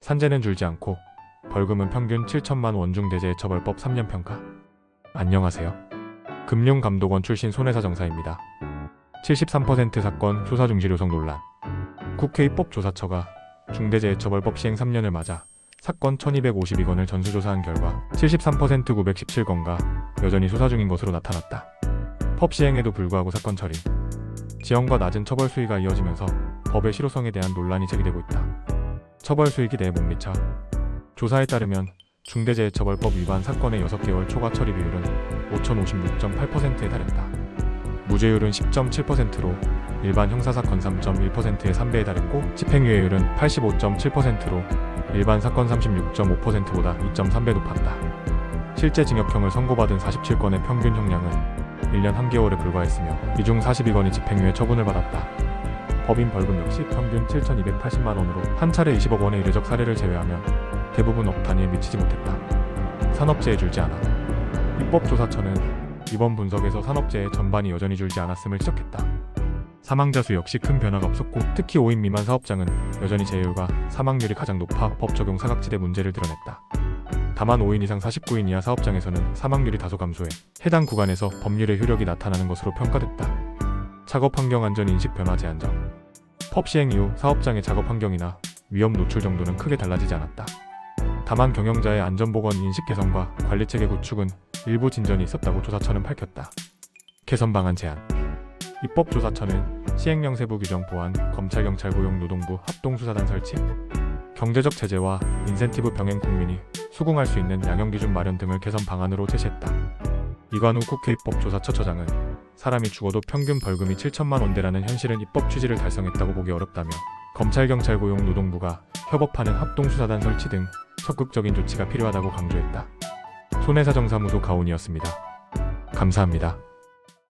산재는 줄지 않고 벌금은 평균 7천만 원. 중대재해처벌법 3년 평가. 안녕하세요. 금융감독원 출신 손해사정사입니다. 73% 사건 수사 중실 요성 논란. 국회 입법조사처가 중대재해처벌법 시행 3년을 맞아 사건 1252건을 전수조사한 결과 73% 917건과 여전히 수사 중인 것으로 나타났다. 법 시행에도 불구하고 사건 처리, 지연과 낮은 처벌 수위가 이어지면서 법의 실효성에 대한 논란이 제기되고 있다. 처벌 수위 기대에 못 미쳐. 조사에 따르면 중대재해처벌법 위반 사건의 6개월 초과 처리 비율은 5,056.8%에 달했다. 무죄율은 10.7%로 일반 형사사건 3.1%의 3배에 달했고 집행유예율은 85.7%로 일반 사건 36.5%보다 2.3배 높았다. 실제 징역형을 선고받은 47건의 평균 형량은 1년 3개월에 불과했으며 이 중 42건이 집행유예 처분을 받았다. 법인 벌금 역시 평균 7,280만 원으로 한 차례 20억 원의 이례적 사례를 제외하면 대부분 억 단위에 미치지 못했다. 산업재해 줄지 않아. 입법조사처는 이번 분석에서 산업재해 전반이 여전히 줄지 않았음을 지적했다. 사망자 수 역시 큰 변화가 없었고 특히 5인 미만 사업장은 여전히 재해율과 사망률이 가장 높아 법 적용 사각지대 문제를 드러냈다. 다만 5인 이상 49인 이하 사업장에서는 사망률이 다소 감소해 해당 구간에서 법률의 효력이 나타나는 것으로 평가됐다. 작업 환경 안전 인식 변화 제한점. 법 시행 이후 사업장의 작업 환경이나 위험 노출 정도는 크게 달라지지 않았다. 다만 경영자의 안전보건 인식 개선과 관리체계 구축은 일부 진전이 있었다고 조사처는 밝혔다. 개선 방안 제안. 입법조사처는 시행령 세부 규정 보완, 검찰경찰 고용 노동부 합동수사단 설치, 경제적 제재와 인센티브 병행 국민이 수긍할 수 있는 양형기준 마련 등을 개선 방안으로 제시했다. 이관우 국회 입법조사처 처장은 사람이 죽어도 평균 벌금이 7천만 원대라는 현실은 입법 취지를 달성했다고 보기 어렵다며 검찰경찰 고용 노동부가 협업하는 합동수사단 설치 등 적극적인 조치가 필요하다고 강조했다. 손해사정사무소 가온이었습니다. 감사합니다.